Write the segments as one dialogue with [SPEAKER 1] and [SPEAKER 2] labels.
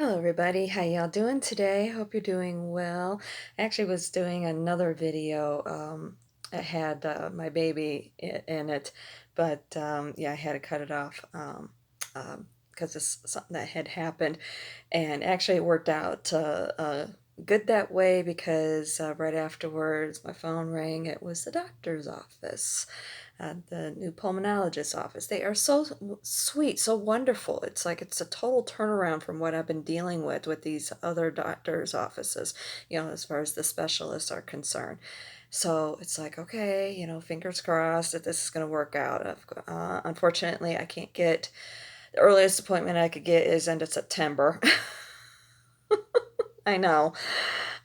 [SPEAKER 1] Hello everybody, how y'all doing today? Hope you're doing well. I actually was doing another video. It had my baby in it, but yeah, I had to cut it off because it's something that had happened, and actually it worked out good that way because right afterwards my phone rang. It was the doctor's office, the new pulmonologist office. They are so sweet, so wonderful. It's like it's a total turnaround from what I've been dealing with these other doctors' offices, as far as the specialists are concerned. So it's like, okay, fingers crossed that this is going to work out. Unfortunately, I can't get the earliest appointment I could get is end of September. I know.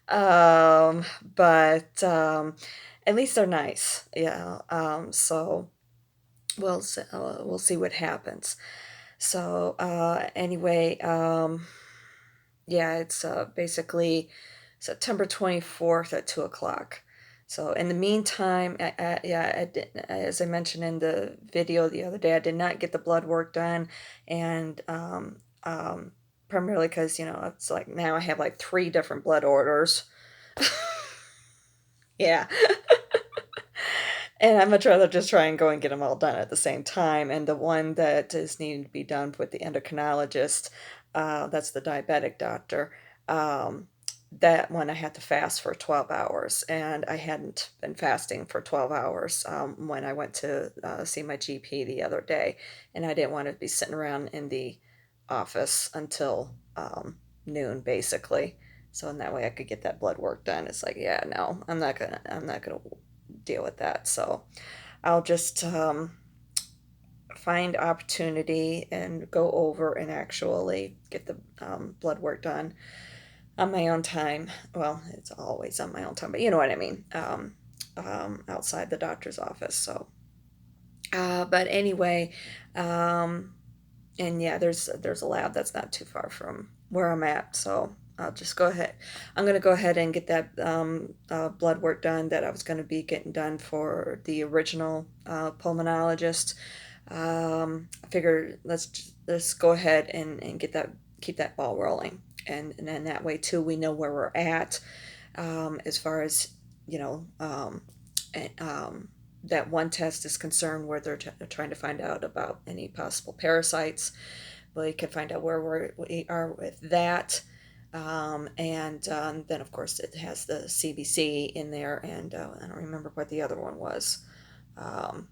[SPEAKER 1] Um, but at least they're nice. Yeah. So we'll see what happens. So anyway, yeah, it's basically September 24th at 2 o'clock. So in the meantime, yeah, as I mentioned in the video the other day, I did not get the blood work done, and primarily because it's like now I have like three different blood orders. Yeah. And I'd much rather just try and go and get them all done at the same time. And the one that is needing to be done with the endocrinologist, that's the diabetic doctor. Um, that one I had to fast for 12 hours, and I hadn't been fasting for 12 hours when I went to see my GP the other day, and I didn't want to be sitting around in the office until noon, basically. So in that way I could get that blood work done. It's like, yeah, no, I'm not gonna deal with that. So I'll just find opportunity and go over and actually get the blood work done on my own time. Well, it's always on my own time, but you know what I mean. Outside the doctor's office. So, but anyway, um, and yeah, there's a lab that's not too far from where I'm at, so I'll just go ahead. I'm gonna go ahead and get that blood work done that I was gonna be getting done for the original pulmonologist. I figure let's go ahead and get that keep that ball rolling, and then that way too we know where we're at as far as you know. And, that one test is concerned where they're trying to find out about any possible parasites. We can find out where we are with that. And then, of course, it has the CBC in there, and I don't remember what the other one was. Um,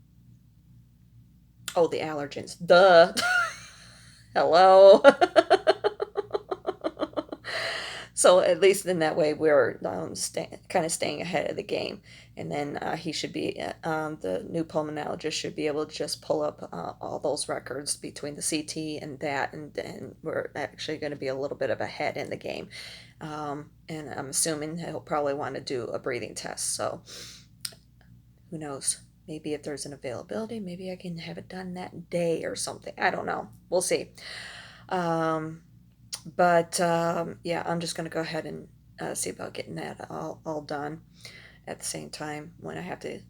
[SPEAKER 1] oh, the allergens. Duh. Hello. So at least in that way, we're kind of staying ahead of the game. And then he should be, the new pulmonologist should be able to just pull up all those records between the CT and that, and then we're actually going to be a little bit of ahead in the game. And I'm assuming he'll probably want to do a breathing test. So who knows? Maybe if there's an availability, maybe I can have it done that day or something. I don't know. We'll see. Um, but yeah, I'm just going to go ahead and see about getting that all done at the same time when I have to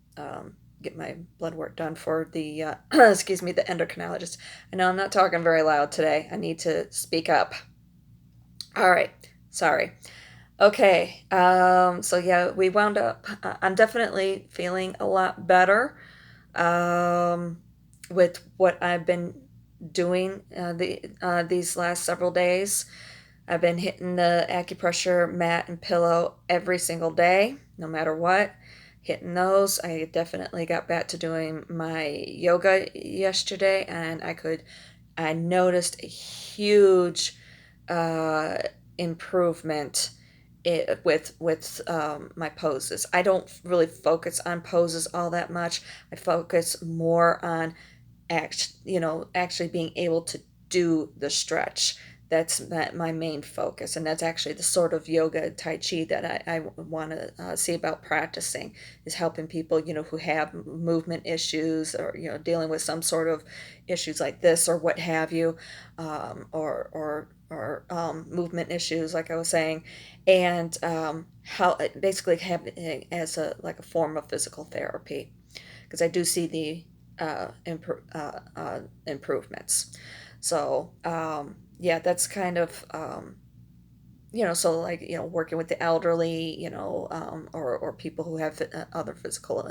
[SPEAKER 1] get my blood work done for the, excuse me, the endocrinologist. I know I'm not talking very loud today. I need to speak up. All right. Sorry. Okay. So yeah, we wound up, I'm definitely feeling a lot better um, with what I've been doing these last several days. I've been hitting the acupressure mat and pillow every single day, no matter what. Hitting those. I definitely got back to doing my yoga yesterday, and I noticed a huge uh, improvement with my poses. I don't really focus on poses all that much. I focus more on actually being able to do the stretch. That's my main focus, and that's actually the sort of yoga tai chi that I want to see about practicing, is helping people who have movement issues, or dealing with some sort of issues like this or what have you, or movement issues like I was saying, and how basically have it as a like a form of physical therapy, because I do see the improvements. So yeah, that's kind of so like, working with the elderly, or people who have other physical,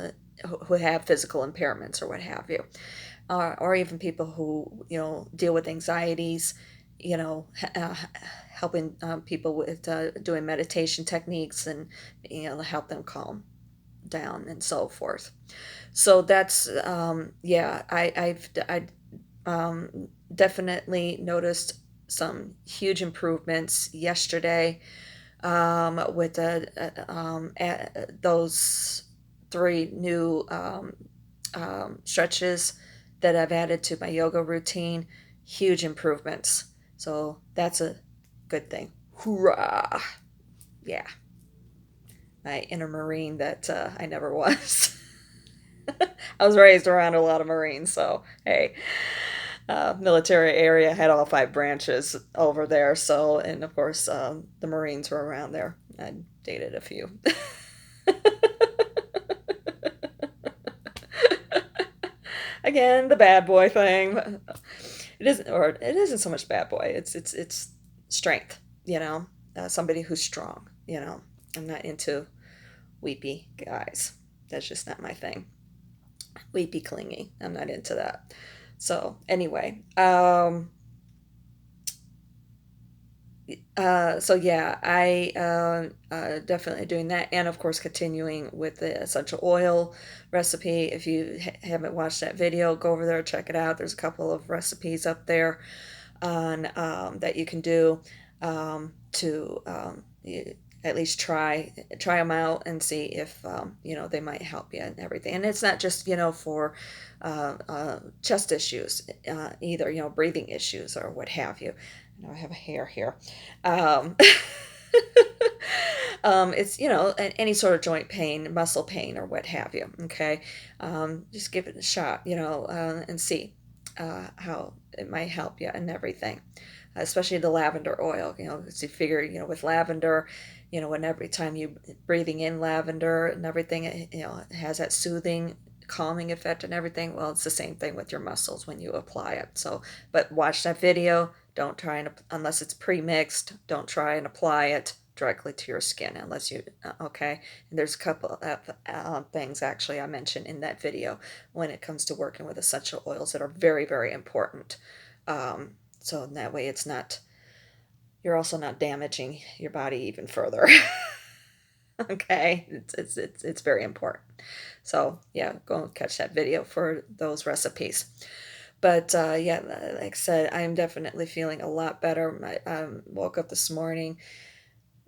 [SPEAKER 1] who have physical impairments or what have you, or even people who, deal with anxieties, helping people with doing meditation techniques and, help them calm down and so forth. So that's, yeah, definitely noticed some huge improvements yesterday, with those three new stretches that I've added to my yoga routine. Huge improvements. So that's a good thing. Hoorah! Yeah, my inner Marine that I never was. I was raised around a lot of Marines, so hey, military area had all five branches over there. So, and of course, the Marines were around there. I dated a few. Again, the bad boy thing. It isn't, or it isn't so much bad boy. It's strength. Somebody who's strong. I'm not into weepy guys. That's just not my thing. Weepy, clingy. I'm not into that. So anyway, so yeah, I definitely doing that, and of course continuing with the essential oil recipe. If you haven't watched that video, go over there, check it out. There's a couple of recipes up there on that you can do, to at least try them out and see if they might help you and everything. And it's not just for chest issues either, breathing issues or what have you. I know I have a hair here. Um, it's any sort of joint pain, muscle pain, or what have you. Okay, just give it a shot, and see how it might help you and everything. Especially the lavender oil, because you figure, with lavender, when every time you breathing in lavender and everything, it has that soothing, calming effect and everything. Well, it's the same thing with your muscles when you apply it. So, but watch that video. Don't try and, unless it's pre-mixed, don't try and apply it directly to your skin unless you, okay. And there's a couple of things actually I mentioned in that video when it comes to working with essential oils that are very, very important. So in that way, you're also not damaging your body even further. Okay, it's very important. So yeah, go and catch that video for those recipes. But yeah, like I said, I'm definitely feeling a lot better. I woke up this morning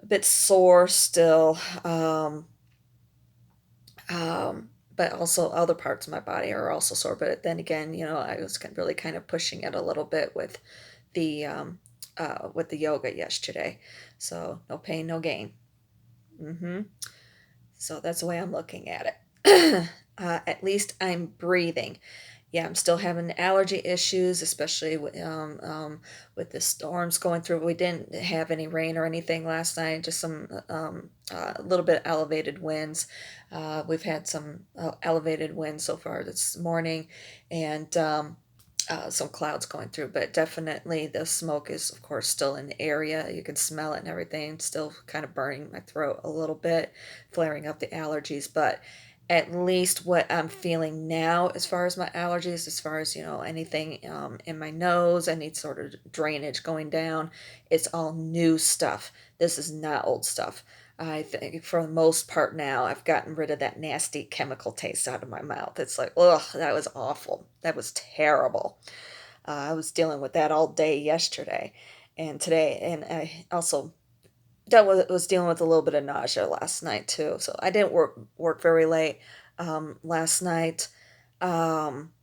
[SPEAKER 1] a bit sore still, but also other parts of my body are also sore. But then again, I was really kind of pushing it a little bit the with the yoga yesterday. So no pain, no gain. Hmm. So that's the way I'm looking at it. At least I'm breathing. Yeah, I'm still having allergy issues, especially with the storms going through. We didn't have any rain or anything last night, just some a little bit elevated winds. We've had some elevated winds so far this morning, and some clouds going through, but definitely the smoke is, of course, still in the area. You can smell it and everything. Still kind of burning my throat a little bit, flaring up the allergies. But at least what I'm feeling now, as far as my allergies, as far as anything in my nose, any sort of drainage going down, it's all new stuff. This is not old stuff. I think for the most part now, I've gotten rid of that nasty chemical taste out of my mouth. It's like, ugh, that was awful. That was terrible. I was dealing with that all day yesterday and today, and I also was dealing with a little bit of nausea last night too. So I didn't work very late last night, um,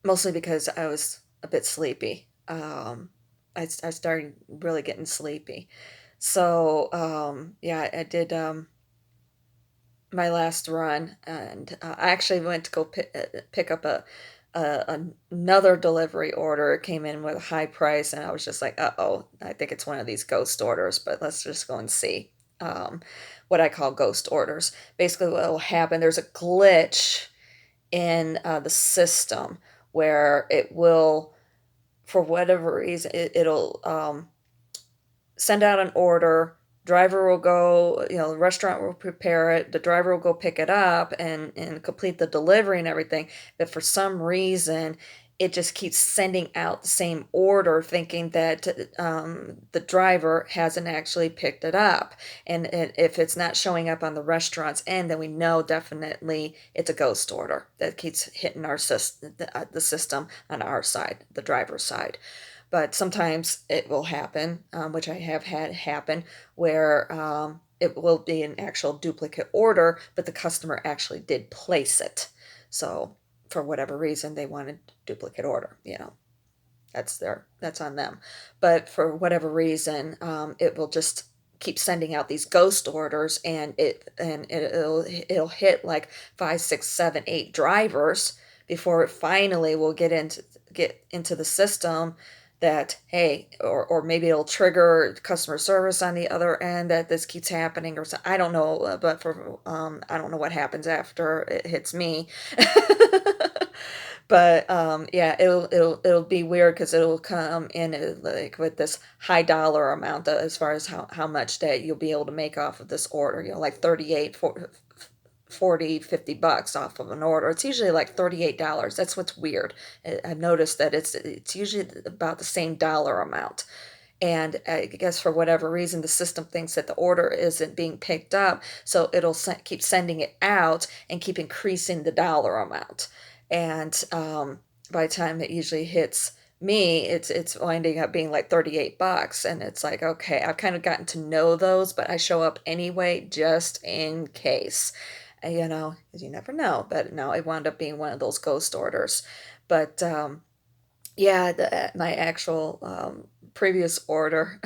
[SPEAKER 1] mostly because I was a bit sleepy. I started really getting sleepy. So yeah, I did my last run, and I actually went to go pick up another delivery order. It came in with a high price, and I was just like, "Uh-oh, I think it's one of these ghost orders." But let's just go and see what I call ghost orders. Basically, what will happen? There's a glitch in the system where it will, for whatever reason, it'll send out an order. Driver will go, the restaurant will prepare it. The driver will go pick it up and complete the delivery and everything. But for some reason, it just keeps sending out the same order, thinking that the driver hasn't actually picked it up. And if it's not showing up on the restaurant's end, then we know definitely it's a ghost order that keeps hitting our the system on our side, the driver's side. But sometimes it will happen, which I have had happen, where it will be an actual duplicate order, but the customer actually did place it. So for whatever reason, they wanted duplicate order. That's on them. But for whatever reason, it will just keep sending out these ghost orders, and it'll hit like 5, 6, 7, 8 drivers before it finally will get into the system that, hey, or maybe it'll trigger customer service on the other end that this keeps happening, or so I don't know. But for I don't know what happens after it hits me. But yeah, it'll be weird because it'll come in like with this high dollar amount, as far as how much that you'll be able to make off of this order, like 38, 40, $50 off of an order. It's usually like $38. That's what's weird. I've noticed that it's usually about the same dollar amount. And I guess for whatever reason, the system thinks that the order isn't being picked up, so it'll keep sending it out and keep increasing the dollar amount. And by the time it usually hits me, it's winding up being like $38, and it's like, okay, I've kind of gotten to know those, but I show up anyway just in case. 'Cause you never know. But no, it wound up being one of those ghost orders. But yeah, my actual previous order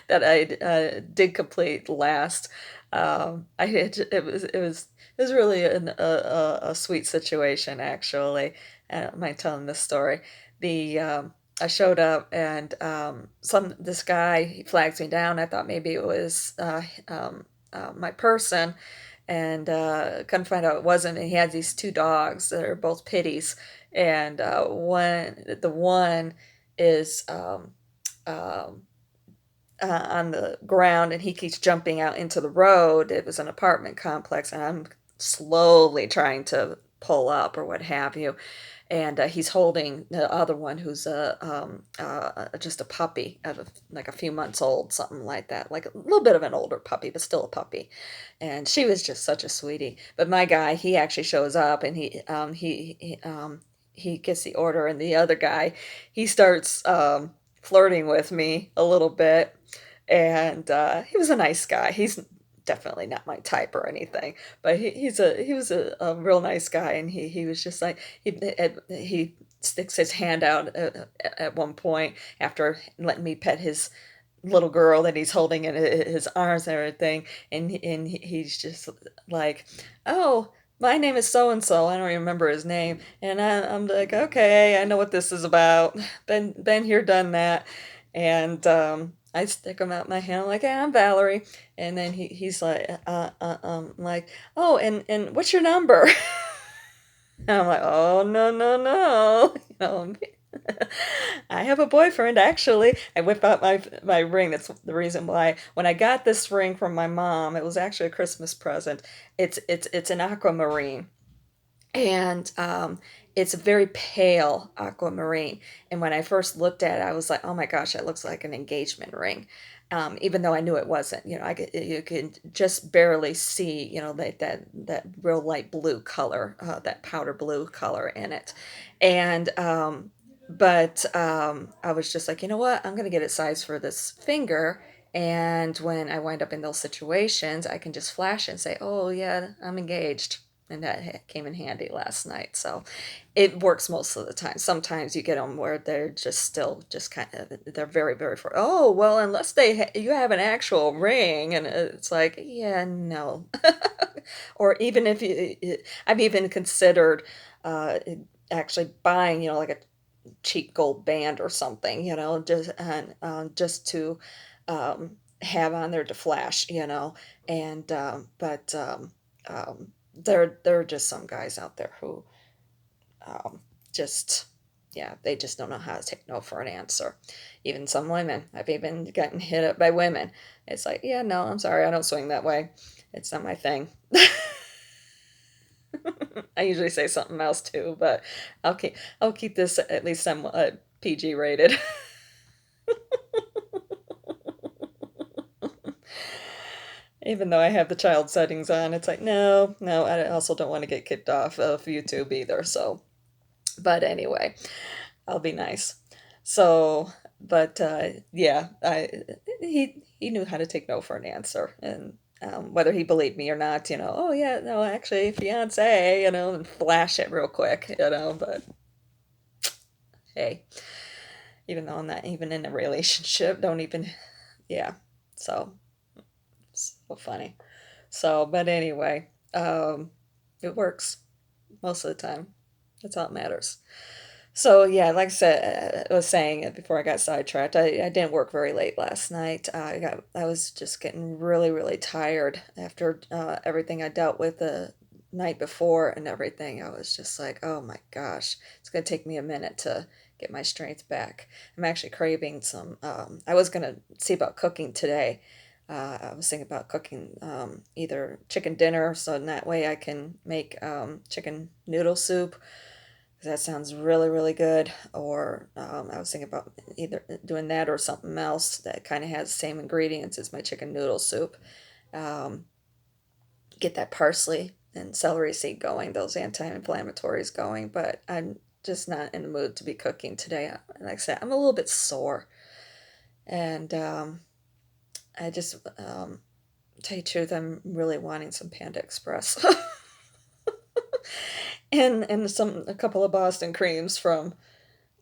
[SPEAKER 1] that I did complete last. I had it was really a sweet situation, actually. I don't mind telling this story. The I showed up, and this guy, he flags me down. I thought maybe it was my person, and couldn't find out it wasn't. And he had these two dogs that are both pitties, and the one is um, on the ground, and he keeps jumping out into the road. It was an apartment complex, and I'm slowly trying to pull up or what have you. And he's holding the other one, who's just a puppy, like a few months old, something like that, like a little bit of an older puppy, but still a puppy. And she was just such a sweetie. But my guy, he actually shows up, and he gets the order, and the other guy, he starts flirting with me a little bit. And he was a nice guy. He's definitely not my type or anything, but he was a real nice guy, and he was just like, he sticks his hand out at one point after letting me pet his little girl that he's holding in his arms and everything, and he's just like, "Oh, my name is so and so." I don't remember his name, and I'm like, "Okay, I know what this is about. Been here, done that." And I stick him out my hand. I'm like, "Hey, I'm Valerie," and then he's like, "Oh, and what's your number?" And I'm like, "Oh, no, no, no." I have a boyfriend, actually. I whip out my ring. That's the reason why when I got this ring from my mom, it was actually a Christmas present. It's an aquamarine, and it's a very pale aquamarine. And when I first looked at it, I was like, "Oh my gosh, it looks like an engagement ring." Even though I knew it wasn't. You could just barely see, that real light blue color, that powder blue color in it. And but I was just like, you know what? I'm gonna get it sized for this finger. And when I wind up in those situations, I can just flash and say, "Oh yeah, I'm engaged." And that came in handy last night. So it works most of the time. Sometimes you get them where they're just still just kind of, they're very, very for, "Oh, well, unless you have an actual ring." And it's like, yeah, no. Or even if I've even considered uh, actually buying, like a cheap gold band or something, just to have on there to flash, and but there are just some guys out there who um, just yeah, they just don't know how to take no for an answer. Even some women, I've even gotten hit up by women. It's like, yeah, no, I'm sorry, I don't swing that way. It's not my thing. I usually say something else too, but I'll keep this at least somewhat PG rated. Even though I have the child settings on, it's like, no, no, I also don't want to get kicked off of YouTube either. So, but anyway, I'll be nice. So, but yeah, he knew how to take no for an answer, and whether he believed me or not, oh yeah, no, actually, fiance, and flash it real quick. But hey, even though I'm not even in a relationship, don't even, yeah. So, so funny. So, but anyway, it works most of the time. That's all that matters. So yeah, like I said, I was saying it before I got sidetracked. I didn't work very late last night. I was just getting really really tired after everything I dealt with the night before and everything. I was just like, oh my gosh, it's gonna take me a minute to get my strength back. I'm actually craving some. I was gonna see about cooking today. I was thinking about cooking either chicken dinner, so in that way I can make chicken noodle soup, that sounds really, really good. Or I was thinking about either doing that or something else that kind of has the same ingredients as my chicken noodle soup. Um, get that parsley and celery seed going, those anti-inflammatories going, but I'm just not in the mood to be cooking today. Like I said, I'm a little bit sore, and I just, tell you the truth, I'm really wanting some Panda Express. And a couple of Boston creams from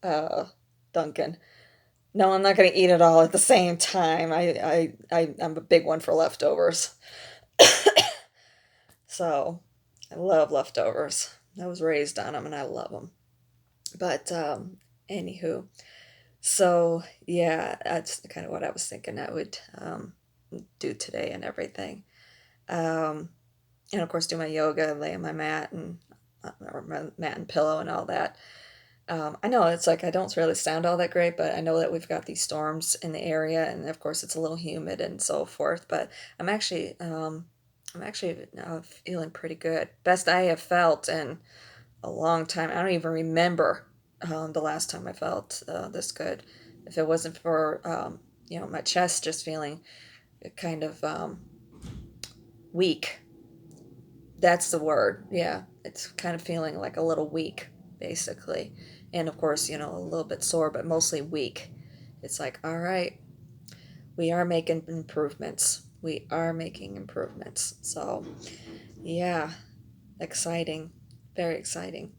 [SPEAKER 1] uh, Dunkin'. No, I'm not gonna eat it all at the same time. I'm a big one for leftovers. So, I love leftovers. I was raised on them and I love them. But, anywho, so yeah, that's kind of what I was thinking I would do today and everything. Um, and of course, do my yoga, lay on my mat and or my mat and pillow and all that. I know it's like I don't really sound all that great, but I know that we've got these storms in the area, and of course it's a little humid and so forth. But I'm actually feeling pretty good. Best I have felt in a long time. I don't even remember the last time I felt this good. If it wasn't for my chest just feeling kind of weak. That's the word. Yeah, it's kind of feeling like a little weak, basically. And of course, a little bit sore, but mostly weak. It's like, all right, we are making improvements. We are making improvements. So, yeah, exciting. Very exciting.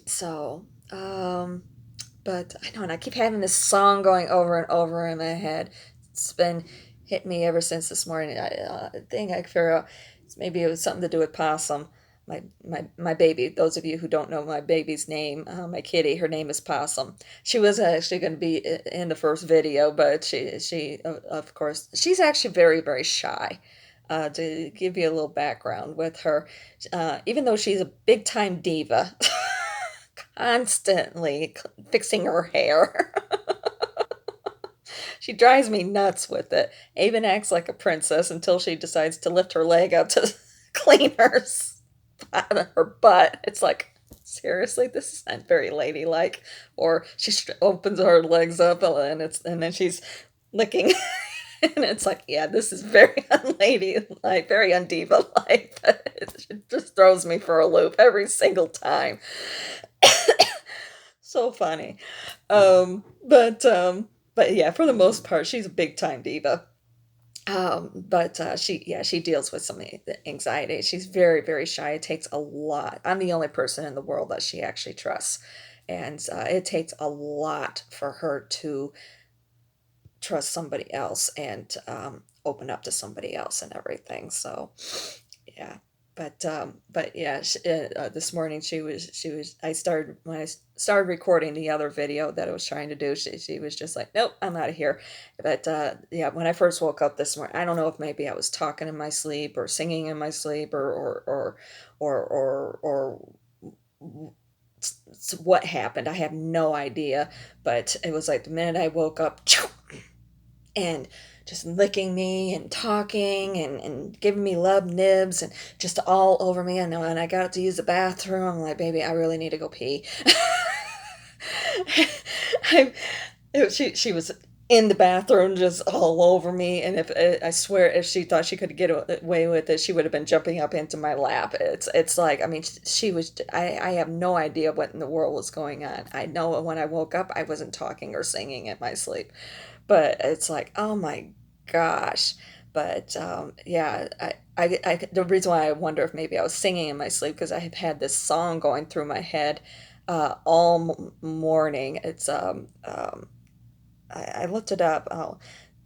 [SPEAKER 1] So, but I know, and I keep having this song going over and over in my head. It's been hit me ever since this morning. I think I figure out maybe it was something to do with Possum. My baby. Those of you who don't know my baby's name, my kitty, her name is Possum. She was actually going to be in the first video, but she of course she's actually very very shy. To give you a little background with her, even though she's a big time diva, constantly fixing her hair. She drives me nuts with it. Avon acts like a princess until she decides to lift her leg up to clean her butt. It's like, seriously, this is not very ladylike. Or she opens her legs up and then she's licking. And it's like, yeah, this is very unladylike, very undiva like. It just throws me for a loop every single time. So funny. But yeah, for the most part, she's a big time diva. But she deals with some anxiety. She's very, very shy. It takes a lot. I'm the only person in the world that she actually trusts. And it takes a lot for her to trust somebody else and open up to somebody else and everything. So, yeah. But yeah, this morning she was. I started when I started recording the other video that I was trying to do. She was just like, nope, I'm out of here. But yeah, when I first woke up this morning, I don't know if maybe I was talking in my sleep or singing in my sleep or what happened. I have no idea, but it was like the minute I woke up, and just licking me and talking and giving me love nibs and just all over me. And when I got to use the bathroom, I'm like, baby, I really need to go pee. I, she was in the bathroom just all over me, and if I swear if she thought she could get away with it, she would have been jumping up into my lap. It's like, I mean, she was, I have no idea what in the world was going on. I know when I woke up I wasn't talking or singing in my sleep, but it's like, oh my gosh. But yeah, the reason why I wonder if maybe I was singing in my sleep, because I have had this song going through my head all morning. It's I looked it up. Oh,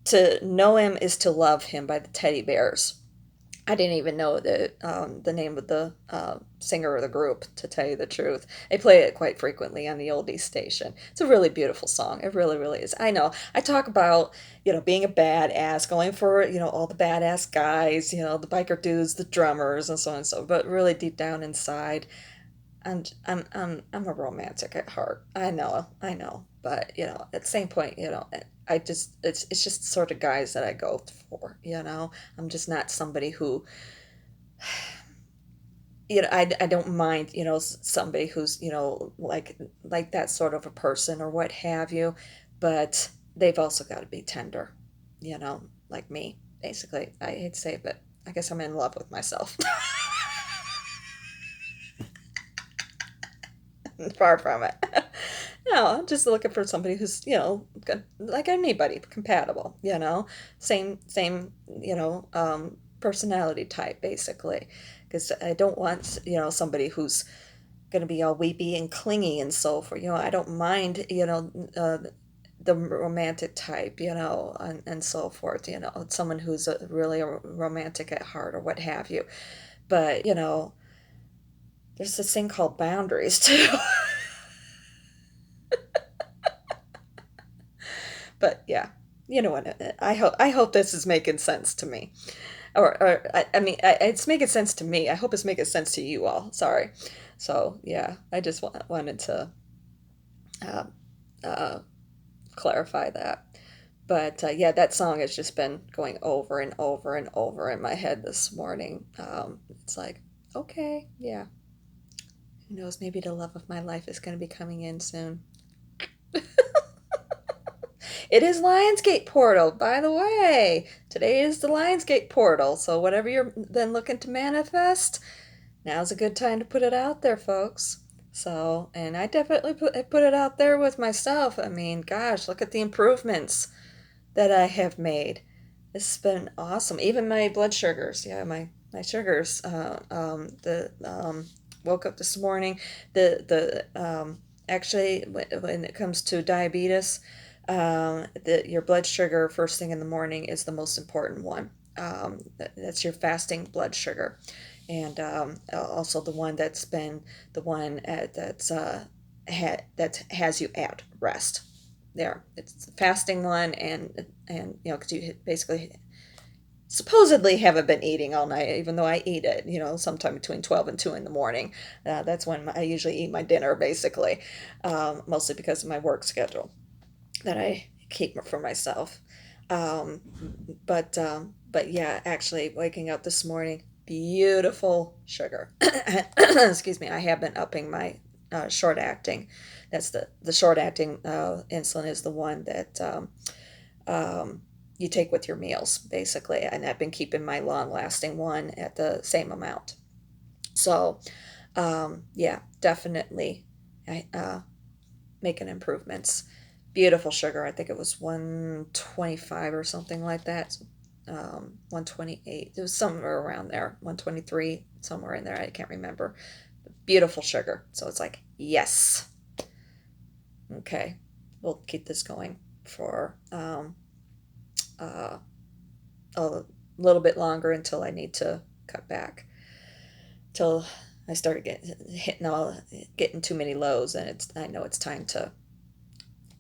[SPEAKER 1] to know him is to love him by the Teddy Bears. I didn't even know the name of the singer of the group, to tell you the truth. They play it quite frequently on the oldies station. It's a really beautiful song. It really, really is. I know. I talk about, being a badass, going for, all the badass guys, the biker dudes, the drummers, and so on and so. But really deep down inside, I'm a romantic at heart. I know. But, at the same point, I just it's just the sort of guys that I go for. I'm just not somebody who, I don't mind, somebody who's, like that sort of a person or what have you, but they've also got to be tender, like me, basically. I hate to say it, but I guess I'm in love with myself. Far from it. No, I'm just looking for somebody who's, like anybody, compatible, same, personality type, basically. Because I don't want, somebody who's going to be all weepy and clingy and so forth. I don't mind, the romantic type, and so forth, someone who's really a romantic at heart or what have you. But, there's this thing called boundaries too. But yeah, you know what? I hope this is making sense to me, or I mean, it's making sense to me. I hope it's making sense to you all. Sorry. So yeah, I just wanted to uh, uh, clarify that. But yeah, that song has just been going over and over and over in my head this morning. It's like, okay, yeah, who knows? Maybe the love of my life is going to be coming in soon. It is Lionsgate Portal, by the way. Today is the Lionsgate Portal, so whatever you're then looking to manifest, now's a good time to put it out there, folks. So, and I definitely put it out there with myself. I mean, gosh, look at the improvements that I have made. This has been awesome. Even my blood sugars, yeah, my sugars. The woke up this morning. Actually, when it comes to diabetes, your blood sugar first thing in the morning is the most important one. That's your fasting blood sugar, and also the one that's been the one that has you at rest. There, it's the fasting one, and because you basically supposedly haven't been eating all night, even though I eat it, sometime between 12 and 2 in the morning. That's when I usually eat my dinner, basically, mostly because of my work schedule that I keep for myself. Um, but yeah, actually waking up this morning, beautiful sugar. Excuse me. I have been upping my short acting. That's the short acting insulin is the one that um, you take with your meals, basically. And I've been keeping my long lasting one at the same amount. So yeah, definitely. Making improvements. Beautiful sugar. I think it was 125 or something like that. 128. It was somewhere around there. 123, somewhere in there. I can't remember. Beautiful sugar. So it's like, yes. Okay. We'll keep this going for uh, a little bit longer until I need to cut back. Till I started getting too many lows, and I know it's time to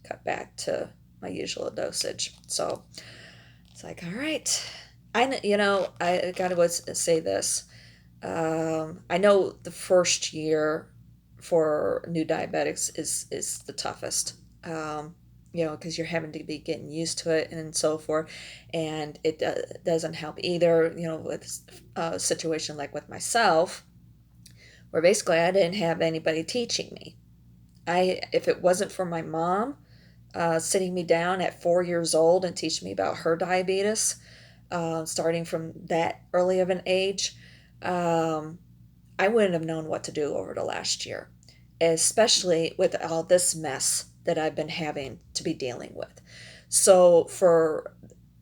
[SPEAKER 1] cut back to my usual dosage. So it's like, all right, I gotta say this. I know the first year for new diabetics is the toughest. Because you're having to be getting used to it and so forth, and it doesn't help either. With a situation like with myself, where basically I didn't have anybody teaching me. If it wasn't for my mom sitting me down at 4 years old and teaching me about her diabetes, starting from that early of an age, um, I wouldn't have known what to do over the last year, especially with all this mess that I've been having to be dealing with. So, for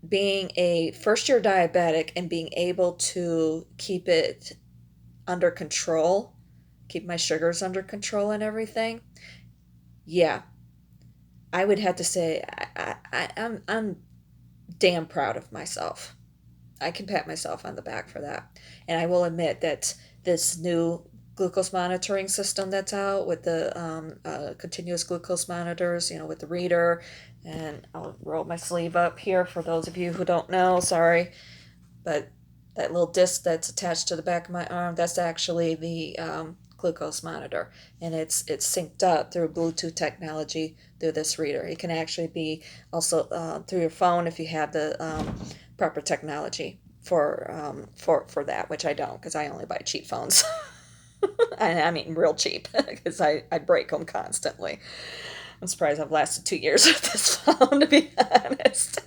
[SPEAKER 1] being a first year diabetic and being able to keep it under control, keep my sugars under control and everything, yeah, I would have to say I'm damn proud of myself. I can pat myself on the back for that. And I will admit that this new glucose monitoring system that's out with the continuous glucose monitors, with the reader, and I'll roll my sleeve up here for those of you who don't know, sorry, but that little disc that's attached to the back of my arm, that's actually the glucose monitor, and it's synced up through Bluetooth technology through this reader. It can actually be also through your phone if you have the proper technology for that, which I don't because I only buy cheap phones. I mean real cheap because I break them constantly. I'm surprised I've lasted 2 years with this phone, to be honest.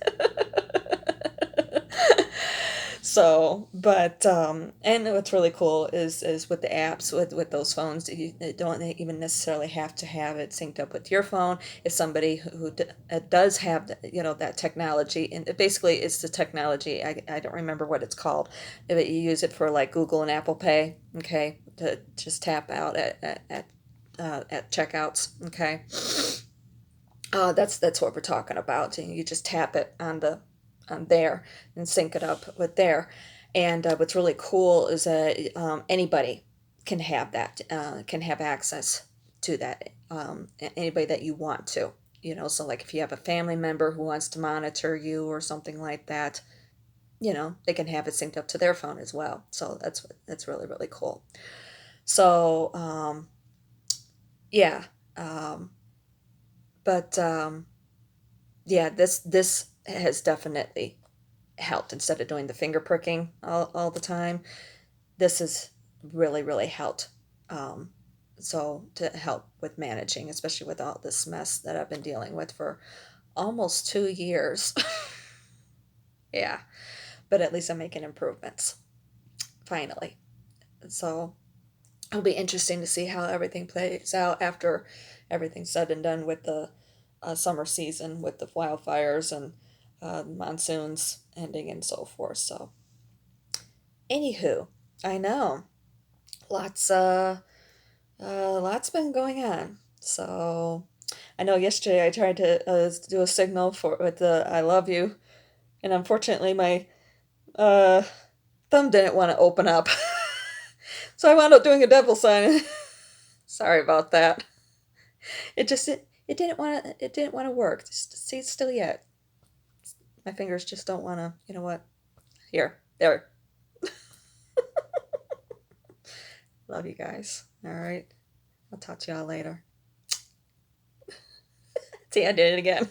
[SPEAKER 1] So, but and what's really cool is with the apps with those phones, you don't even necessarily have to have it synced up with your phone. If somebody who does have that technology, and basically it's the technology. I don't remember what it's called, but you use it for like Google and Apple Pay. Okay, to just tap out at checkouts. Okay, that's what we're talking about. And you just tap it on there and sync it up with there. And what's really cool is that anybody can have that, can have access to that. Anybody that you want to. So like if you have a family member who wants to monitor you or something like that, they can have it synced up to their phone as well. So that's really really cool. So yeah. Um, but yeah, this has definitely helped. Instead of doing the finger pricking all the time, this has really really helped. um, so to help with managing, especially with all this mess that I've been dealing with for almost 2 years. Yeah, but at least I'm making improvements finally. So it'll be interesting to see how everything plays out after everything's said and done with the summer season, with the wildfires and monsoons ending and so forth. So, anywho, I know lots lots been going on. So I know yesterday I tried to do a signal for with the "I love you," and unfortunately my uh, thumb didn't want to open up, so I wound up doing a devil sign. Sorry about that. It didn't want to work. See, it's still yet. My fingers just don't want to. You know what? Here, there. Love you guys. All right. I'll talk to y'all later. See, I did it again.